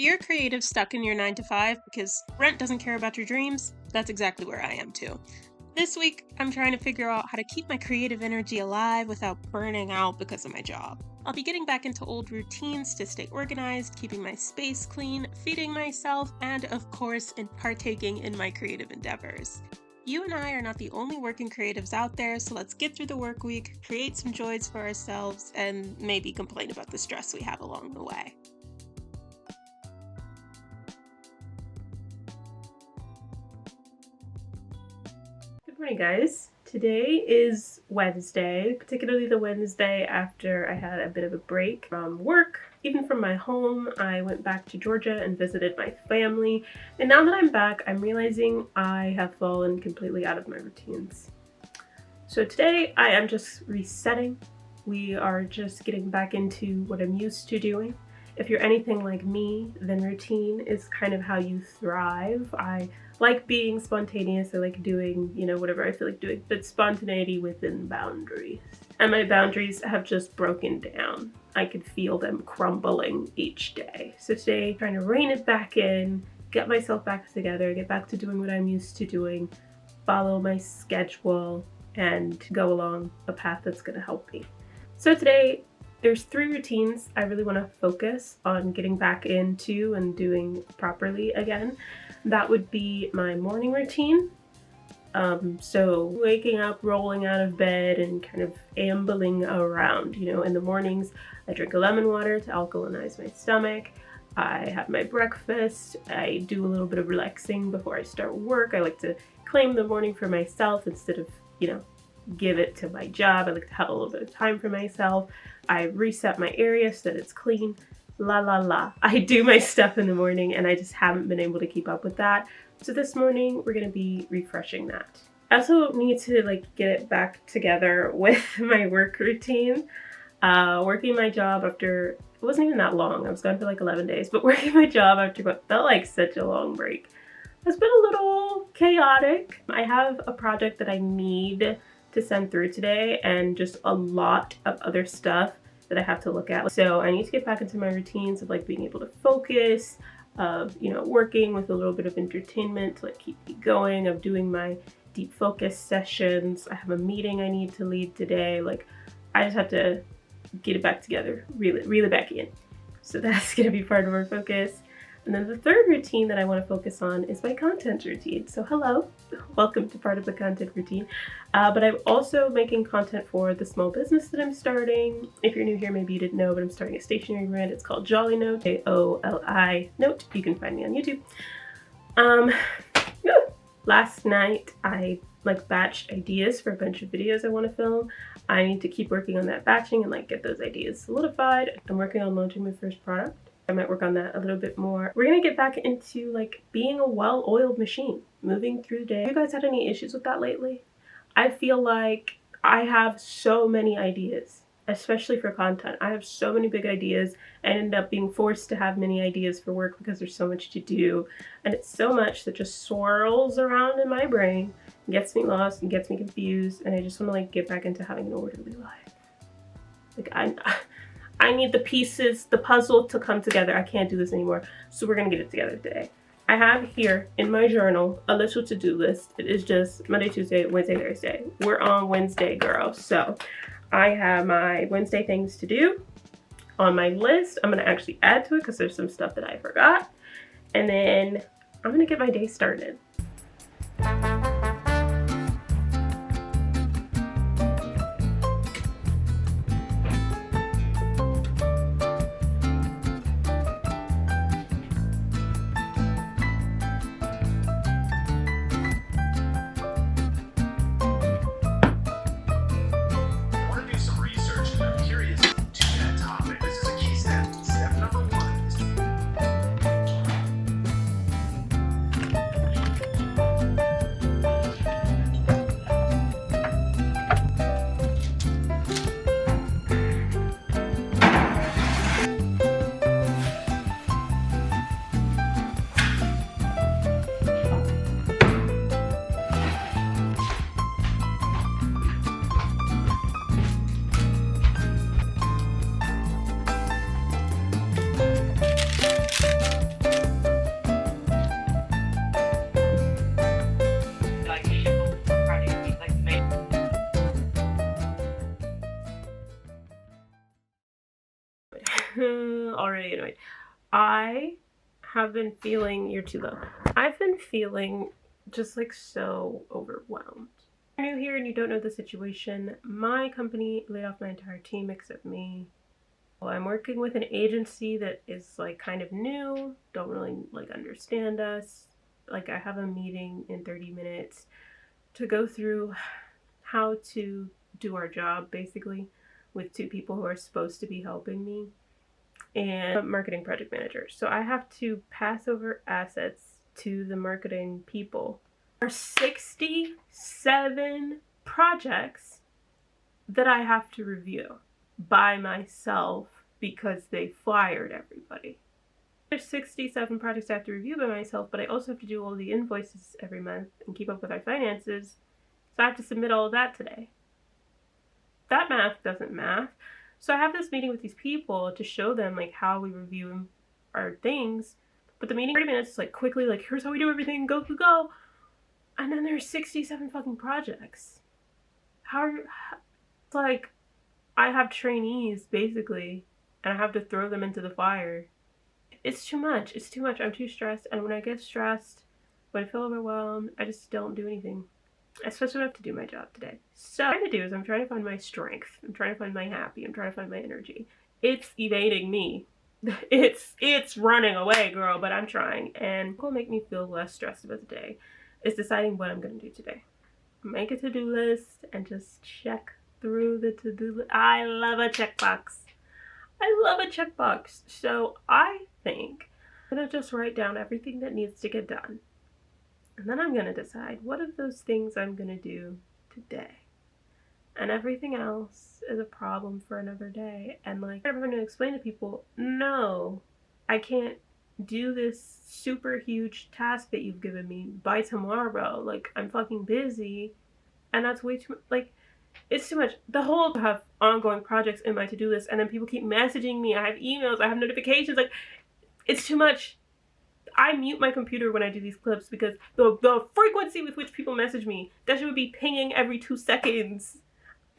you're creative stuck in your 9 to 5 because rent doesn't care about your dreams, that's exactly where I am too. This week, I'm trying to figure out how to keep my creative energy alive without burning out because of my job. I'll be getting back into old routines to stay organized, keeping my space clean, feeding myself, and of course, in partaking in my creative endeavors. You and I are not the only working creatives out there, so let's get through the work week, create some joys for ourselves, and maybe complain about the stress we have along the way. Good morning, guys. Today is Wednesday, particularly the Wednesday after I had a bit of a break from work. Even from my home, I went back to Georgia and visited my family. And now that I'm back, I'm realizing I have fallen completely out of my routines. So today I am just resetting. We are just getting back into what I'm used to doing. If you're anything like me, then routine is kind of how you thrive. I like being spontaneous. I like doing, whatever I feel like doing, but spontaneity within boundaries. And my boundaries have just broken down. I could feel them crumbling each day. So today, trying to rein it back in, get myself back together, get back to doing what I'm used to doing, follow my schedule, and go along a path that's gonna help me. So today, there's 3 routines I really want to focus on getting back into and doing properly again. That would be my morning routine. So waking up, rolling out of bed, and kind of ambling around. In the mornings, I drink a lemon water to alkalinize my stomach. I have my breakfast. I do a little bit of relaxing before I start work. I like to claim the morning for myself instead of, give it to my job. I like to have a little bit of time for myself. I reset my area so that it's clean. I do my stuff in the morning and I just haven't been able to keep up with that. So this morning we're going to be refreshing that. I also need to get it back together with my work routine. Working my job after, it wasn't even that long. I was gone for 11 days, but working my job after what felt like such a long break has been a little chaotic. I have a project that I need to send through today and just a lot of other stuff that I have to look at. So I need to get back into my routines of being able to focus, of working with a little bit of entertainment to keep me going, of doing my deep focus sessions. I have a meeting I need to lead today. I just have to get it back together, reel it back in. So that's gonna be part of our focus. And then the third routine that I want to focus on is my content routine. So hello, welcome to part of the content routine. But I'm also making content for the small business that I'm starting. If you're new here, maybe you didn't know, but I'm starting a stationery brand. It's called Jolly Note, Joli Note. You can find me on YouTube. Last night I batched ideas for a bunch of videos I want to film. I need to keep working on that batching and get those ideas solidified. I'm working on launching my first product. I might work on that a little bit more. We're gonna get back into being a well-oiled machine, moving through the day. Have you guys had any issues with that lately? I feel like I have so many ideas, especially for content. I have so many big ideas. I end up being forced to have many ideas for work because there's so much to do. And it's so much that just swirls around in my brain, gets me lost and gets me confused. And I just want to get back into having an orderly life. I need the pieces, the puzzle to come together. I can't do this anymore. So we're gonna get it together today. I have here in my journal a little to-do list. It is just Monday, Tuesday, Wednesday, Thursday. We're on Wednesday, girl. So I have my Wednesday things to do on my list. I'm gonna actually add to it because there's some stuff that I forgot. And then I'm gonna get my day started. annoyed. I have been feeling, you're too low. I've been feeling just like so overwhelmed. If you're new here and you don't know the situation, my company laid off my entire team except me. Well, I'm working with an agency that is like kind of new, don't really like understand us. Like I have a meeting in 30 minutes to go through how to do our job basically with two people who are supposed to be helping me and a marketing project manager. So I have to pass over assets to the marketing people. There are 67 projects that I have to review by myself because they fired everybody. There's 67 projects I have to review by myself, but I also have to do all the invoices every month and keep up with our finances. So I have to submit all of that today. That math doesn't math. So I have this meeting with these people to show them like how we review our things. But the meeting 30 minutes is like quickly like here's how we do everything, go, go, go. And then there's 67 fucking projects. It's like I have trainees basically and I have to throw them into the fire. It's too much. It's too much. I'm too stressed. And when I get stressed, when I feel overwhelmed, I just don't do anything. Especially when I have to do my job today. So what I'm trying to do is I'm trying to find my strength. I'm trying to find my happy. I'm trying to find my energy. It's evading me. It's running away, girl, but I'm trying. And what will make me feel less stressed about the day is deciding what I'm going to do today. Make a to-do list and just check through the to-do list. I love a checkbox. I love a checkbox. So I think I'm going to just write down everything that needs to get done. And then I'm going to decide what of those things I'm going to do today. And everything else is a problem for another day. And like, I'm going to explain to people, no, I can't do this super huge task that you've given me by tomorrow. Like, I'm fucking busy. And that's way too much. Like, it's too much. The whole I have ongoing projects in my to-do list. And then people keep messaging me. I have emails. I have notifications. Like, it's too much. I mute my computer when I do these clips because the frequency with which people message me, that should be pinging every 2 seconds.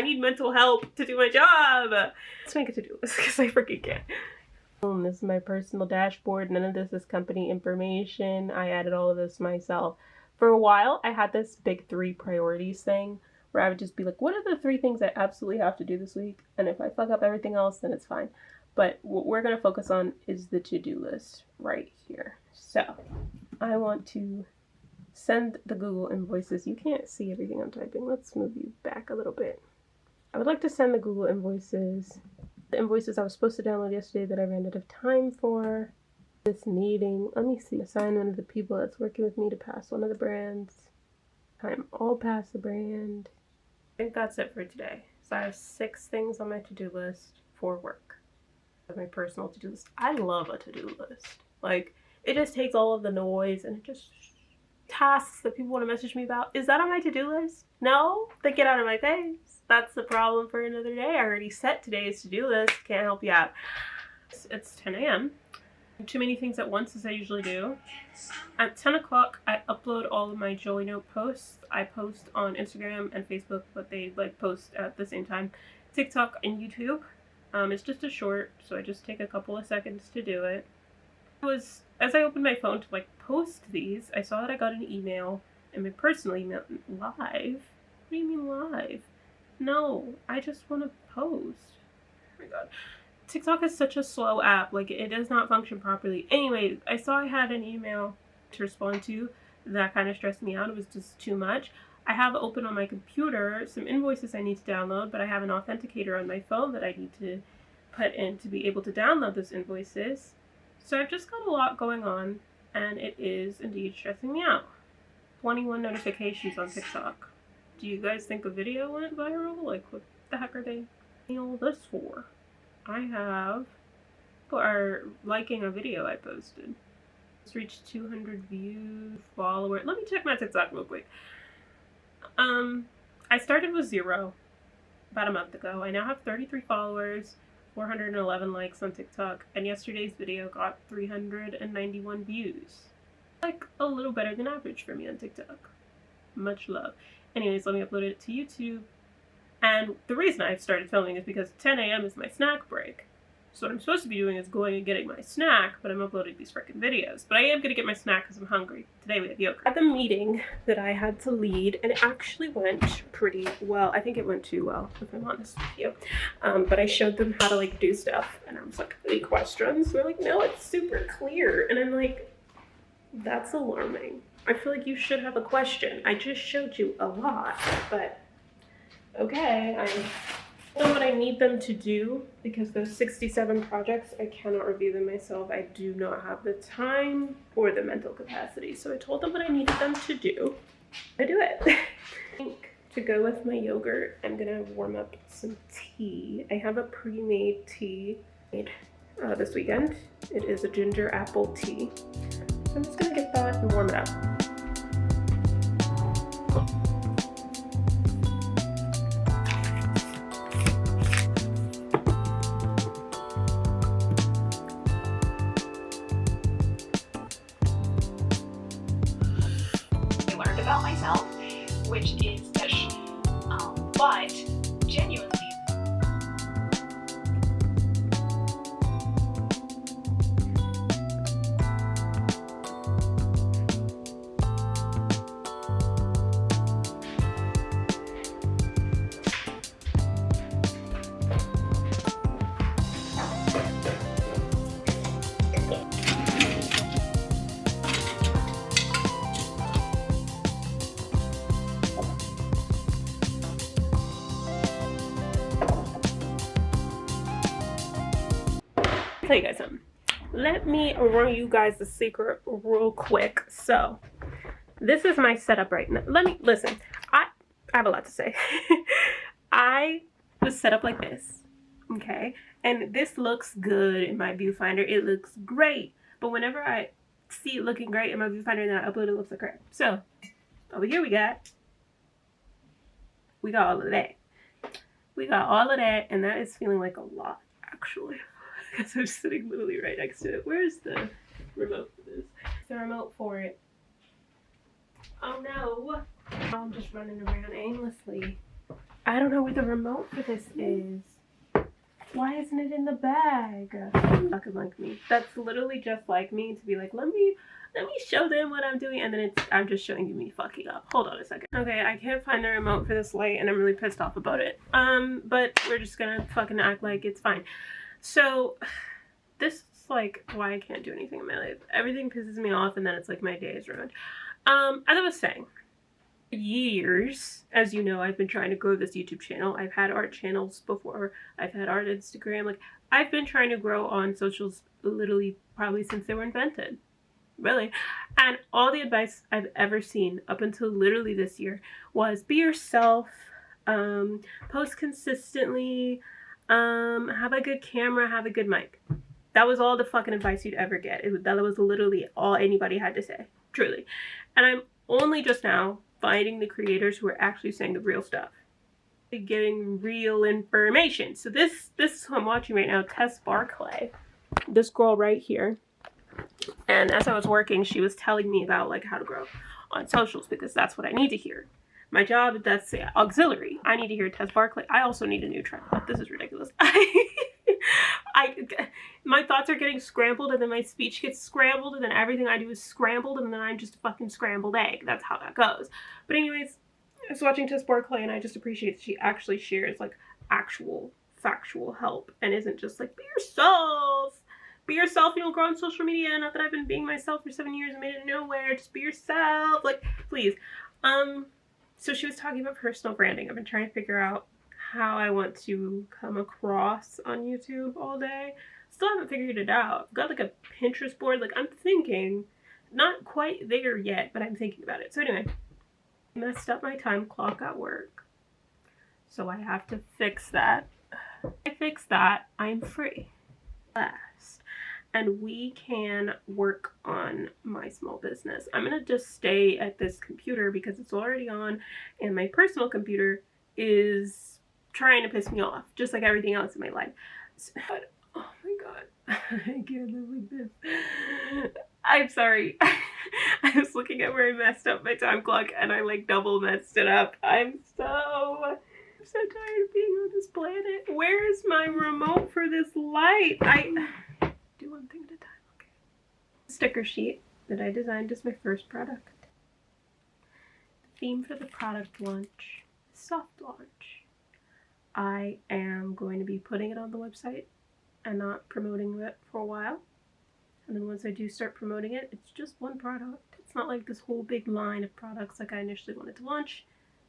I need mental help to do my job. Let's make a to-do list because I freaking can't. This is my personal dashboard. None of this is company information. I added all of this myself. For a while, I had this big 3 priorities thing where I would just be like, what are the 3 things I absolutely have to do this week? And if I fuck up everything else, then it's fine. But what we're going to focus on is the to-do list right here. So I want to send the Google invoices. You can't see everything I'm typing. Let's move you back a little bit. I would like to send the Google invoices. The invoices I was supposed to download yesterday that I ran out of time for. This meeting. Let me see. Assign one of the people that's working with me to pass one of the brands. I'm all past the brand. I think that's it for today. So I have 6 things on my to-do list for work. My personal to-do list. I love a to-do list. Like, it just takes all of the noise and it just tasks that people want to message me about. Is that on my to-do list? No? Then get out of my face. That's the problem for another day. I already set today's to-do list. Can't help you out. It's 10 a.m. Too many things at once as I usually do. At 10 o'clock, I upload all of my Joy Note posts. I post on Instagram and Facebook, but they like post at the same time. TikTok and YouTube. It's just a short, so I just take a couple of seconds to do it. As I opened my phone to like post these, I saw that I got an email, and my personal email, live? What do you mean live? No, I just want to post. Oh my god. TikTok is such a slow app, like it does not function properly. Anyway, I saw I had an email to respond to that kind of stressed me out. It was just too much. I have open on my computer some invoices I need to download, but I have an authenticator on my phone that I need to put in to be able to download those invoices. So I've just got a lot going on, and it is indeed stressing me out. 21 notifications on TikTok. Do you guys think a video went viral? Like, what the heck are they doing all this for? People are liking a video I posted. It's reached 200 views, followers. Let me check my TikTok real quick. I started with 0 about a month ago. I now have 33 followers, 411 likes on TikTok, and yesterday's video got 391 views. Like, a little better than average for me on TikTok. Much love. Anyways, let me upload it to YouTube. And the reason I've started filming is because 10 a.m. is my snack break. So what I'm supposed to be doing is going and getting my snack, but I'm uploading these freaking videos. But I am gonna get my snack because I'm hungry. Today we have yogurt. At the meeting that I had to lead, and it actually went pretty well. I think it went too well, if I'm honest with you. But I showed them how to like do stuff, and I was like, any questions? And they're like, no, it's super clear. And I'm like, that's alarming. I feel like you should have a question. I just showed you a lot, but okay, I know what I need them to do because those 67 projects, I cannot review them myself. I do not have the time or the mental capacity. So I told them what I needed them to do. I do it. I think to go with my yogurt, I'm gonna warm up some tea. I have a pre-made tea made this weekend. It is a ginger apple tea. So I'm just gonna get that and warm it up. About myself, which is fish, but genuinely Tell you guys something. Let me run you guys the secret real quick. So this is my setup right now. Let me listen. I have a lot to say. I was set up like this, okay, and this looks good in my viewfinder. It looks great, but whenever I see it looking great in my viewfinder and then I upload it, looks like crap. So over here we got all of that. We got all of that, and that is feeling like a lot actually. Because I'm sitting literally right next to it. Where's the remote for this? The remote for it. Oh no. I'm just running around aimlessly. I don't know where the remote for this is. Why isn't it in the bag? Fucking like me. That's literally just like me to be like, let me show them what I'm doing, and then I'm just showing you me fucking up. Hold on a second. Okay, I can't find the remote for this light and I'm really pissed off about it. But we're just gonna fucking act like it's fine. So this is like why I can't do anything in my life. Everything pisses me off and then it's like my day is ruined. As I was saying, for years, as you know, I've been trying to grow this YouTube channel. I've had art channels before. I've had art Instagram. Like, I've been trying to grow on socials literally probably since they were invented. Really. And all the advice I've ever seen up until literally this year was be yourself, post consistently, have a good camera, have a good mic. That was all the fucking advice you'd ever get. That was literally all anybody had to say, truly. And I'm only just now finding the creators who are actually saying the real stuff, getting real information. So this is who I'm watching right now, Tess Barclay, this girl right here. And as I was working, she was telling me about like how to grow on socials because that's what I need to hear. My job, that's the auxiliary. I need to hear Tess Barclay. I also need a new tripod. This is ridiculous. My thoughts are getting scrambled and then my speech gets scrambled and then everything I do is scrambled and then I'm just a fucking scrambled egg. That's how that goes. But anyways, I was watching Tess Barclay and I just appreciate that she actually shares like actual factual help and isn't just like, be yourself. Be yourself, you'll grow on social media. Not that I've been being myself for 7 years and made it nowhere. Just be yourself. Like, please. So she was talking about personal branding. I've been trying to figure out how I want to come across on YouTube all day. Still haven't figured it out. I've got like a Pinterest board. Like, I'm thinking, not quite there yet, but I'm thinking about it. So anyway, I messed up my time clock at work. So I have to fix that. If I fix that, I'm free. Last. And we can work on my small business. I'm gonna just stay at this computer because it's already on and my personal computer is trying to piss me off, just like everything else in my life. But, oh my god, I can't live like this. I'm sorry. I was looking at where I messed up my time clock and I like double messed it up. I'm so I'm so tired of being on this planet. Where's my remote for this light? I do one thing at a time, okay. Sticker sheet that I designed as my first product. The theme for the product launch, soft launch. I am going to be putting it on the website and not promoting it for a while. And then once I do start promoting it, it's just one product. It's not like this whole big line of products like I initially wanted to launch.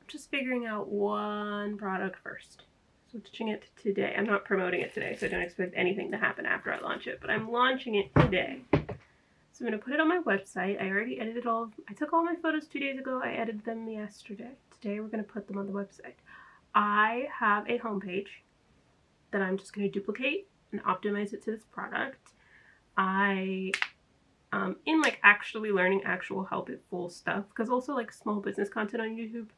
I'm just figuring out one product first. So launching it today. I'm not promoting it today, so I don't expect anything to happen after I launch it, but I'm launching it today. So I'm going to put it on my website. I already edited I took all my photos 2 days ago. I edited them yesterday. Today we're going to put them on the website. I have a homepage that I'm just going to duplicate and optimize it to this product. In like actually learning actual help it full stuff, because also like small business content on YouTube,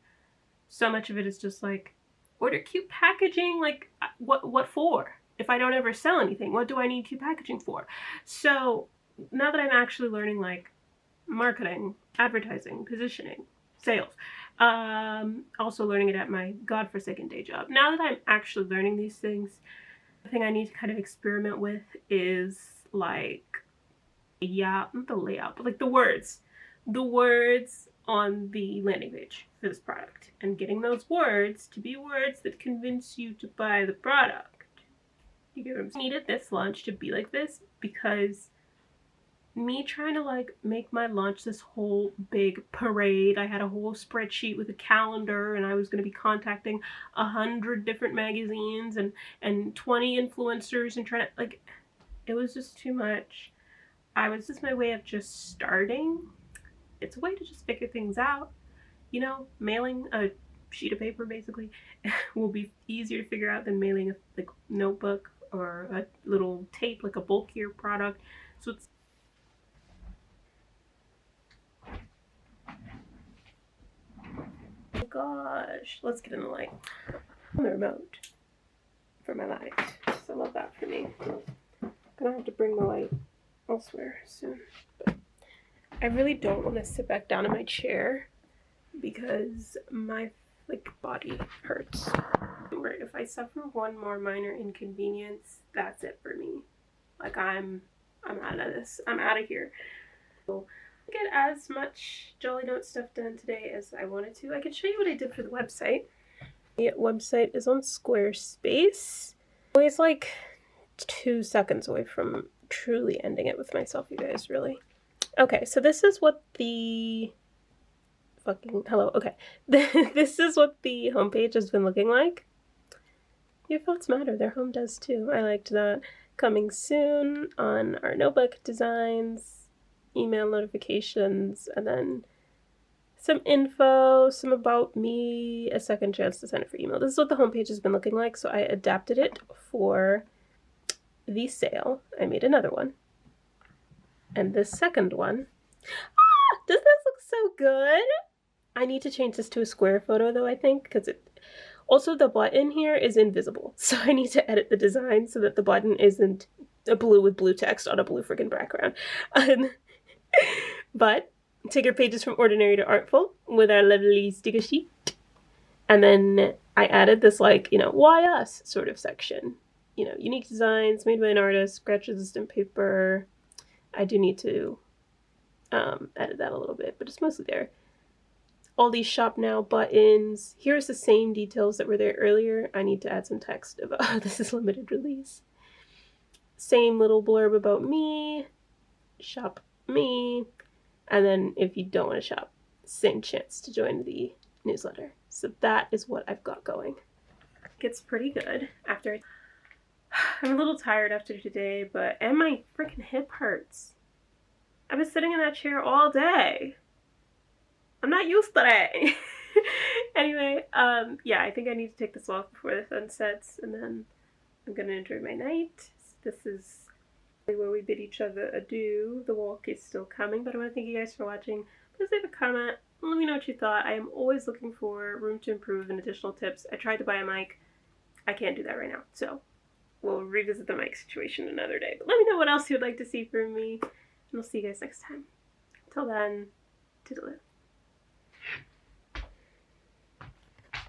so much of it is just like order cute packaging, like what for? If I don't ever sell anything, what do I need cute packaging for? So now that I'm actually learning like marketing, advertising, positioning, sales, also learning it at my godforsaken day job, now that I'm actually learning these things, the thing I need to kind of experiment with is like, yeah, not the layout, but like the words on the landing page for this product, and getting those words to be words that convince you to buy the product. You get what I'm saying? I needed this launch to be like this because me trying to like make my launch this whole big parade. I had a whole spreadsheet with a calendar, and I was going to be contacting 100 different magazines and 20 influencers and trying to like, it was just too much. This is my way of just starting. It's a way to just figure things out. You know, mailing a sheet of paper basically will be easier to figure out than mailing a like notebook or a little tape, like a bulkier product. So it's oh gosh, let's get in the light. On the remote for my light. So I love that for me. I'm gonna have to bring the light elsewhere soon. But I really don't want to sit back down in my chair because my like body hurts. If I suffer one more minor inconvenience, that's it for me. Like I'm out of this. I'm out of here. So get as much Jolly Note stuff done today as I wanted to. I can show you what I did for the website. The website is on Squarespace. Always like 2 seconds away from truly ending it with myself, you guys, really. Okay, so this is what the this is what the homepage has been looking like. Your thoughts matter, their home does too. I liked that. Coming soon on our notebook designs, email notifications, and then some info, some about me, a second chance to sign up for email. This is what the homepage has been looking like, so I adapted it for the sale. I made another one. And this second one. Does this look so good? I need to change this to a square photo though, I think, because also the button here is invisible. So I need to edit the design so that the button isn't a blue with blue text on a blue freaking background. But take your pages from ordinary to artful with our lovely sticker sheet. And then I added this like, why us sort of section. Unique designs made by an artist, scratch resistant paper. I do need to edit that a little bit, but it's mostly there. All these shop now buttons. Here's the same details that were there earlier. I need to add some text about this is limited release. Same little blurb about me, shop me, and then if you don't want to shop, same chance to join the newsletter. So that is what I've got going. It's pretty good after. I'm a little tired after today, and my freaking hip hurts. I've been sitting in that chair all day. I'm not used to that. Anyway, yeah, I think I need to take this walk before the sun sets, and then I'm gonna enjoy my night. This is where we bid each other adieu. The walk is still coming, but I want to thank you guys for watching. Please leave a comment. Let me know what you thought. I am always looking for room to improve and additional tips. I tried to buy a mic. I can't do that right now, so we'll revisit the mic situation another day. But let me know what else you'd like to see from me, and I'll see you guys next time. Until then, toodaloo.